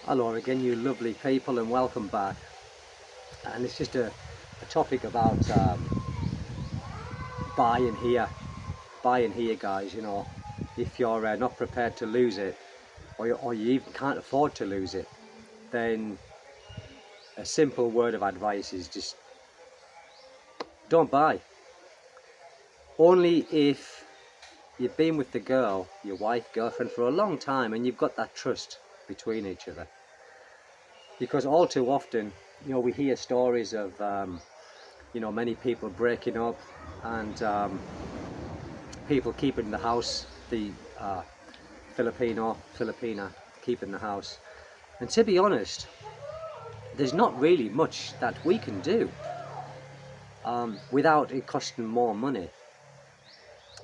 Hello again, you lovely people, and welcome back. And it's just a topic about buying here, buying here, guys. If you're not prepared to lose it, or you even can't afford to lose it, then a simple word of advice is just don't buy. Only if you've been with the girl, your wife, girlfriend, for a long time, and you've got that trust between each other. Because all too often, we hear stories of many people breaking up and people keeping the house, the Filipina keeping the house. And to be honest, there's not really much that we can do without it costing more money.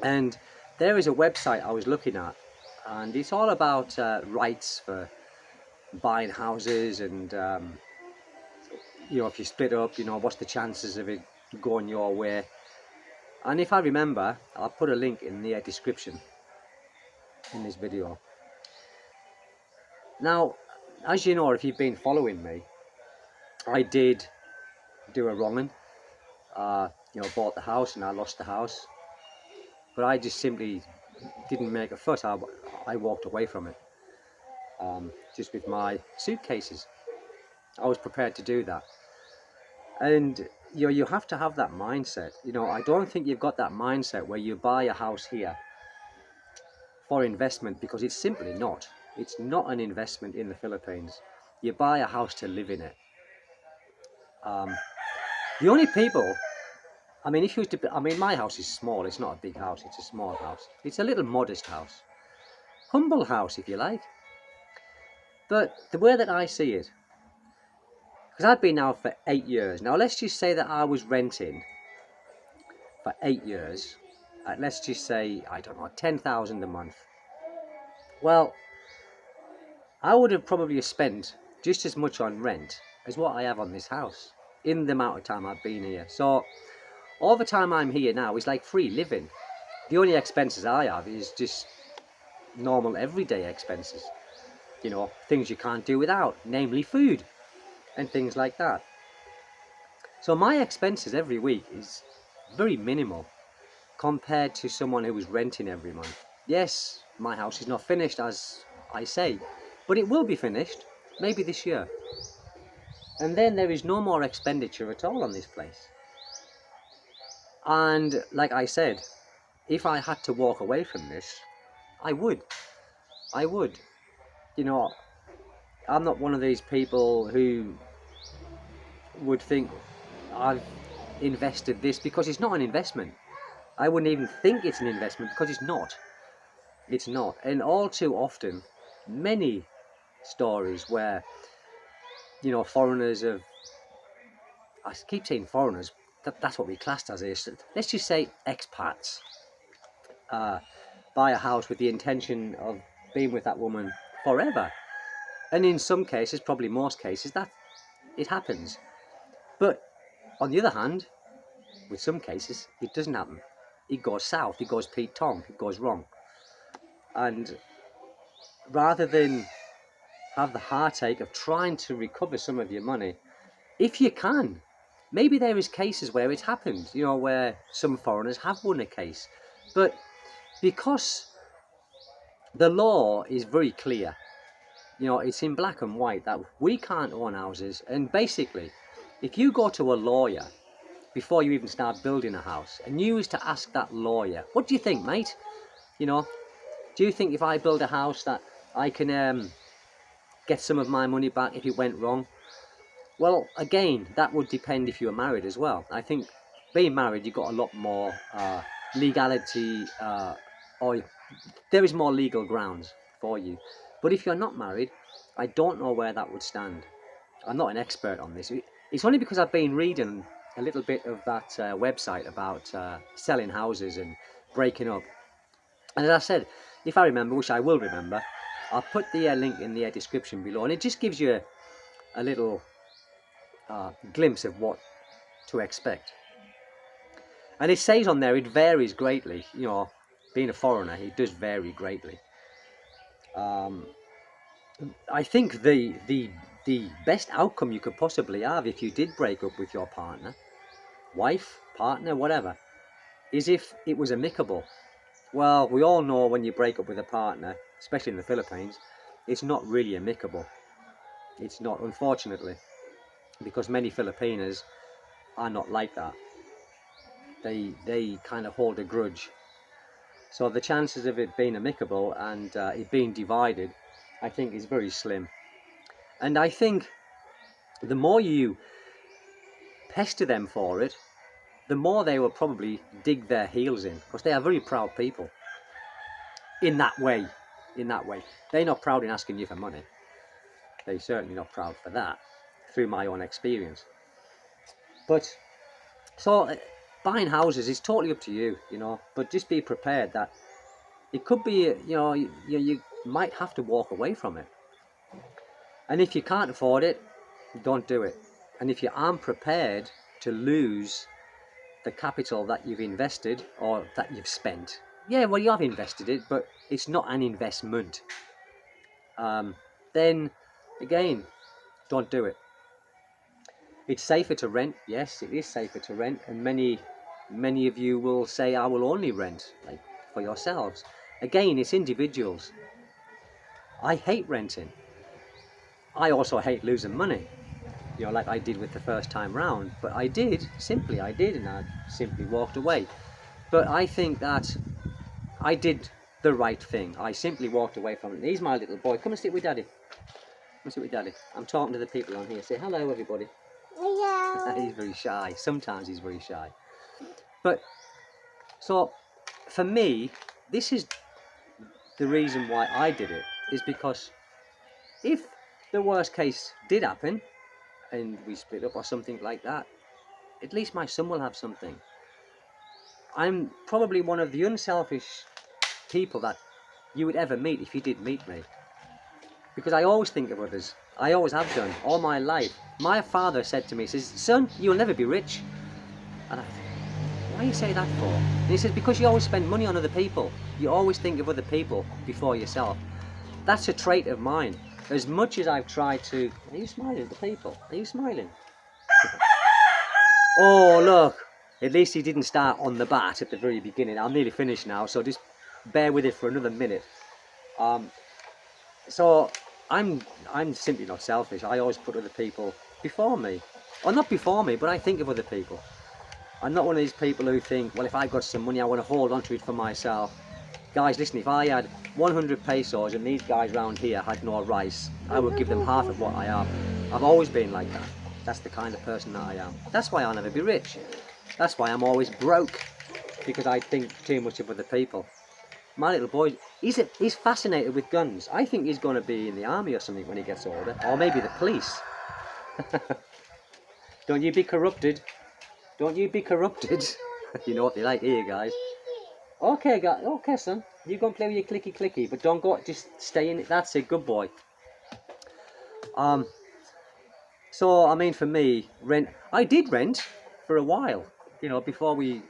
And there is a website I was looking at, and it's all about rights for buying houses, and if you split up, what's the chances of it going your way. And if I remember, I'll put a link in the description in this video. Now, as you know, if you've been following me, I did do a wronging. Bought the house and I lost the house. But I just simply didn't make a fuss. I walked away from it, just with my suitcases. I was prepared to do that. And you have to have that mindset. I don't think you've got that mindset where you buy a house here for investment, because it's simply not. It's not an investment in the Philippines. You buy a house to live in it. The only people, if you was to, my house is small. It's not a big house. It's a small house. It's a little modest house, humble house, if you like. But the way that I see it, because I've been now for 8 years. Now let's just say that I was renting for 8 years. Let's just say, I don't know, 10,000 a month. Well, I would have probably spent just as much on rent as what I have on this house in the amount of time I've been here. So all the time I'm here now is like free living. The only expenses I have is just normal everyday expenses. Things you can't do without, namely food and things like that. So my expenses every week is very minimal compared to someone who was renting every month. Yes, my house is not finished, as I say, but it will be finished, maybe this year. And then there is no more expenditure at all on this place. And like I said, if I had to walk away from this, I would. I would. I'm not one of these people who would think I've invested this, because it's not an investment. I wouldn't even think it's an investment, because it's not. It's not. And all too often, many stories where, foreigners have, I keep saying foreigners, that's what we classed as is. Let's just say expats buy a house with the intention of being with that woman forever. And in some cases, probably most cases, that it happens. But on the other hand, with some cases, it doesn't happen. It goes south, it goes Pete Tong, it goes wrong. And rather than have the heartache of trying to recover some of your money, if you can, maybe there is cases where it happened, where some foreigners have won a case. But because the law is very clear, it's in black and white that we can't own houses. And basically, if you go to a lawyer before you even start building a house, and you was to ask that lawyer, what do you think, mate? Do you think if I build a house that I can get some of my money back if it went wrong? Well, again, that would depend if you were married as well. I think being married, you've got a lot more legality, or there is more legal grounds for you. But if you're not married, I don't know where that would stand. I'm not an expert on this. It's only because I've been reading a little bit of that website about selling houses and breaking up. And as I said, if I remember, which I will remember, I'll put the link in the description below, and it just gives you a little glimpse of what to expect. And it says on there it varies greatly. Being a foreigner, it does vary greatly. I think the best outcome you could possibly have if you did break up with your partner, wife, partner, whatever, is if it was amicable. Well, we all know when you break up with a partner, especially in the Philippines, it's not really amicable. It's not, unfortunately, because many Filipinos are not like that. They kind of hold a grudge. So the chances of it being amicable and it being divided, I think, is very slim. And I think the more you pester them for it, the more they will probably dig their heels in, because they are very proud people. In that way, they're not proud in asking you for money. They're certainly not proud for that, through my own experience. But so buying houses is totally up to you, you know. But just be prepared that it could be, you know, you might have to walk away from it. And if you can't afford it, don't do it. And if you aren't prepared to lose the capital that you've invested or that you've spent, yeah, well, you have invested it, but it's not an investment. Then again, don't do it. It's safer to rent. Yes, it is safer to rent, and many of you will say, I will only rent, like, for yourselves. Again, it's individuals. I hate renting. I also hate losing money, you know, like I did with the first time round. But I did, and I simply walked away. But I think that I did the right thing. I simply walked away from it. He's my little boy. Come and sit with Daddy. Come and sit with Daddy. I'm talking to the people on here. Say hello, everybody. Hello. He's very shy. Sometimes he's very shy. But so, for me, this is the reason why I did it, is because if the worst case did happen and we split up or something like that, at least my son will have something. I'm probably one of the unselfish people that you would ever meet if you did meet me, because I always think of others. I always have done all my life. My father said to me, he says, son, you'll never be rich. And I thought, why do you say that for? And he says, because you always spend money on other people. You always think of other people before yourself. That's a trait of mine. As much as I've tried to... Are you smiling at the people? Are you smiling? Oh, look. At least he didn't start on the bat at the very beginning. I'm nearly finished now, so just bear with it for another minute. So I'm simply not selfish. I always put other people before me. Or not before me, but I think of other people. I'm not one of these people who think, well, if I got some money, I want to hold on to it for myself. Guys, listen, if I had 100 pesos and these guys round here had no rice, I would give them half of what I have. I've always been like that. That's the kind of person that I am. That's why I'll never be rich. That's why I'm always broke, because I think too much of other people. My little boy, he's fascinated with guns. I think he's going to be in the army or something when he gets older, or maybe the police. Don't you be corrupted. Don't you be corrupted. You know what they like here, guys. Okay, guys. Okay, son. You go and play with your clicky clicky, but don't go. Just stay in it. That's it. Good boy. So I mean, for me, rent. I did rent for a while. You know, before we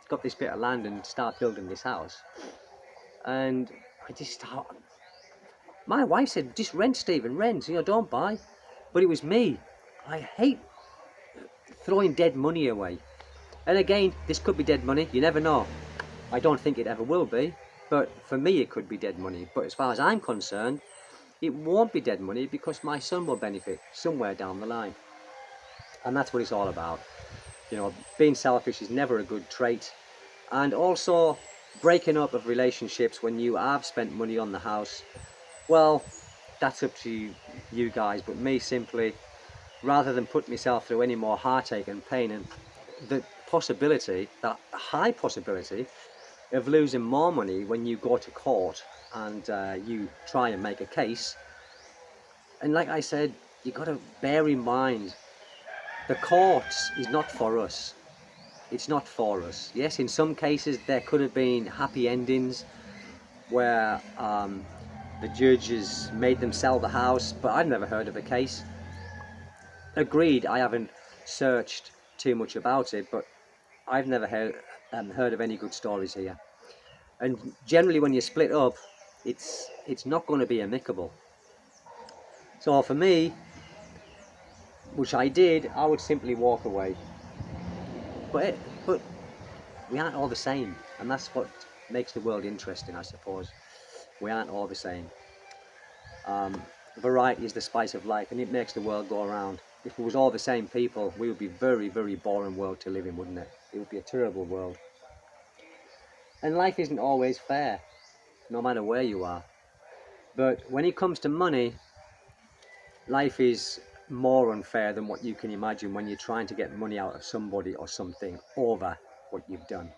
got this bit of land and start building this house. And I just thought, my wife said, just rent, Stephen, rent. You know, don't buy. But it was me. I hate throwing dead money away. And again, this could be dead money. You never know. I don't think it ever will be, but for me it could be dead money. But as far as I'm concerned, it won't be dead money, because my son will benefit somewhere down the line. And that's what it's all about. You know, being selfish is never a good trait. And also, breaking up of relationships when you have spent money on the house, well, that's up to you guys. But me, simply, rather than put myself through any more heartache and pain, and the possibility, that high possibility, of losing more money when you go to court and you try and make a case. And like I said, you got to bear in mind, the courts is not for us. It's not for us. Yes, in some cases there could have been happy endings where the judges made them sell the house, but I've never heard of a case. Agreed, I haven't searched too much about it, but I've never heard of any good stories here. And generally when you split up, it's not going to be amicable. So for me, which I did, I would simply walk away. But we aren't all the same, and that's what makes the world interesting, I suppose. We aren't all the same. Variety is the spice of life, and it makes the world go around. If it was all the same people, we would be a very, very boring world to live in, wouldn't it? It would be a terrible world. And life isn't always fair, no matter where you are. But when it comes to money, life is more unfair than what you can imagine when you're trying to get money out of somebody or something over what you've done.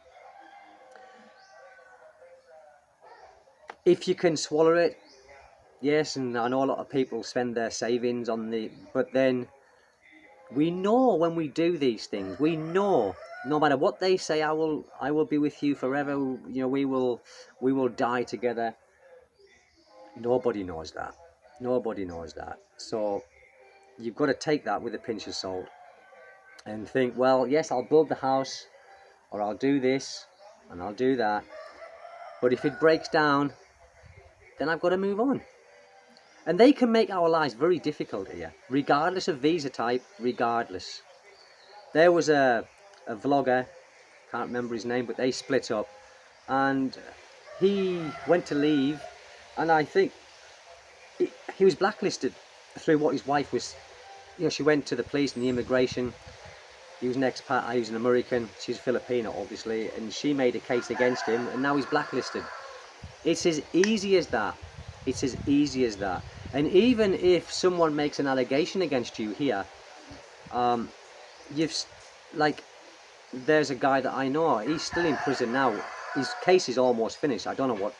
If you can swallow it, yes, and I know a lot of people spend their savings on but then we know when we do these things, we know no matter what they say, I will be with you forever, we will die together. Nobody knows that. Nobody knows that. So you've got to take that with a pinch of salt and think, well, yes, I'll build the house, or I'll do this and I'll do that, but if it breaks down, then I've got to move on. And they can make our lives very difficult here, regardless of visa type, regardless. There was a vlogger, can't remember his name, but they split up, and he went to leave, and I think he was blacklisted through what his wife was, she went to the police and the immigration. He was an expat, he was an American, she's Filipino obviously, and she made a case against him, and now he's blacklisted. It's as easy as that. It's as easy as that. And even if someone makes an allegation against you here, there's a guy that I know, he's still in prison now. His case is almost finished. I don't know what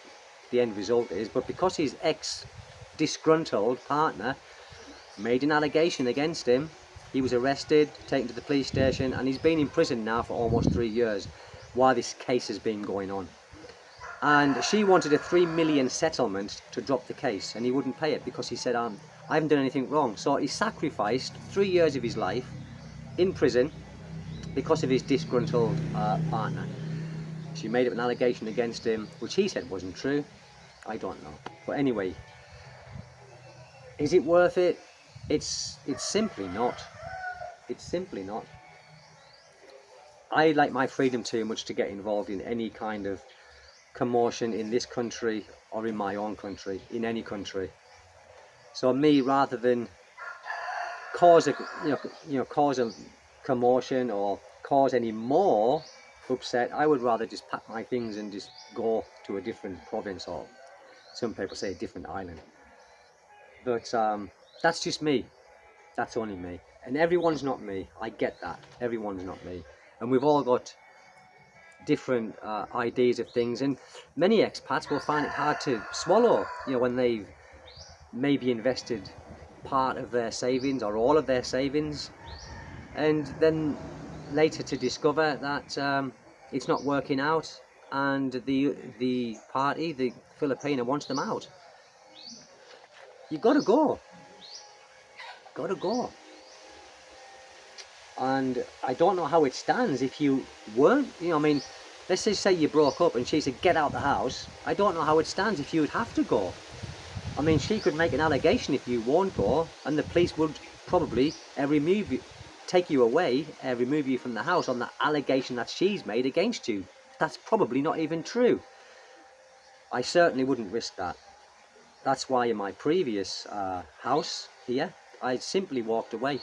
the end result is, but because his ex-disgruntled partner made an allegation against him, he was arrested, taken to the police station, and he's been in prison now for almost 3 years while this case has been going on. And she wanted a 3 million settlement to drop the case, and he wouldn't pay it because he said, I haven't done anything wrong. So he sacrificed 3 years of his life in prison because of his disgruntled partner. She made up an allegation against him, which he said wasn't true. I don't know. But anyway, is it worth it? It's simply not. It's simply not. I like my freedom too much to get involved in any kind of commotion in this country or in my own country, in any country. So me, rather than cause a commotion or cause any more upset, I would rather just pack my things and just go to a different province, or some people say a different island. But that's just me. That's only me. And everyone's not me. I get that. Everyone's not me. And we've all got different ideas of things, and many expats will find it hard to swallow, when they've maybe invested part of their savings or all of their savings, and then later to discover that it's not working out, and the party, the Filipino, wants them out. You've got to go. Got to go. And I don't know how it stands if you weren't, let's just say you broke up and she said, get out the house. I don't know how it stands if you would have to go. She could make an allegation if you won't go, and the police would probably take you away, remove you from the house on that allegation that she's made against you. That's probably not even true. I certainly wouldn't risk that. That's why in my previous house here, I simply walked away.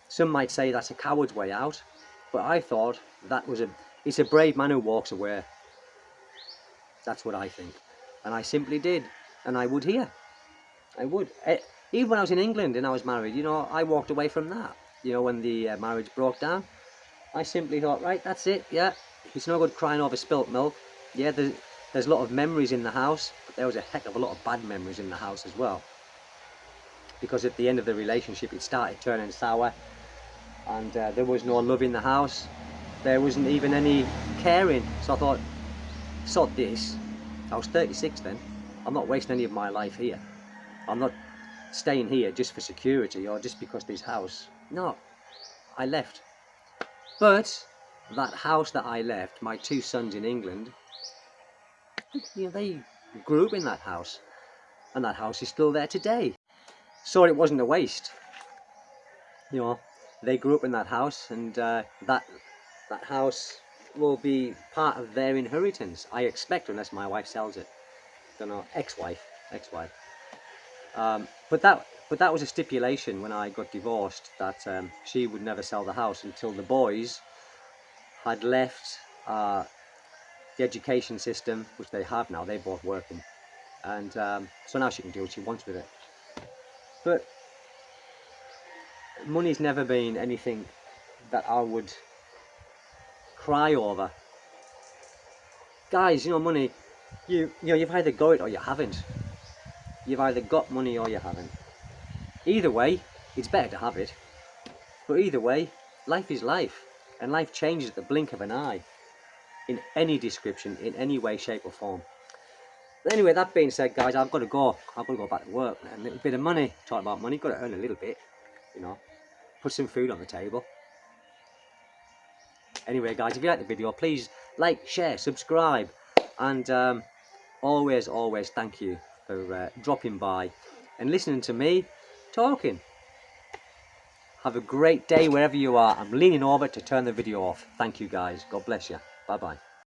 Some might say that's a coward's way out, but I thought it's a brave man who walks away. That's what I think. And I simply did. And I would here. I would. Even when I was in England and I was married, I walked away from that. When the marriage broke down, I simply thought, right, that's it, yeah. It's no good crying over spilt milk. Yeah, there's a lot of memories in the house, but there was a heck of a lot of bad memories in the house as well. Because at the end of the relationship, it started turning sour. And there was no love in the house. There wasn't even any caring. So I thought, sod this. I was 36 then. I'm not wasting any of my life here. I'm not staying here just for security or just because this house. No, I left. But that house that I left, my 2 sons in England, they grew up in that house. And that house is still there today. saw it wasn't a waste. You know, they grew up in that house, and that house will be part of their inheritance, I expect, unless my wife sells it. Don't know, ex-wife. But that was a stipulation when I got divorced, that she would never sell the house until the boys had left the education system, which they have now. They're both working, and so now she can do what she wants with it. But money's never been anything that I would cry over. Guys, you know, money, you've either got it or you haven't. You've either got money or you haven't. Either way, it's better to have it. But either way, life is life, and life changes at the blink of an eye, in any description, in any way, shape or form. But anyway, that being said, guys, I've got to go back to work. A little bit of money, talk about money, got to earn a little bit, you know, put some food on the table. Anyway, guys, if you like the video, please like, share, subscribe, and always thank you for dropping by and listening to me talking. Have a great day wherever you are. I'm leaning over to turn the video off. Thank you, guys. God bless you. Bye bye.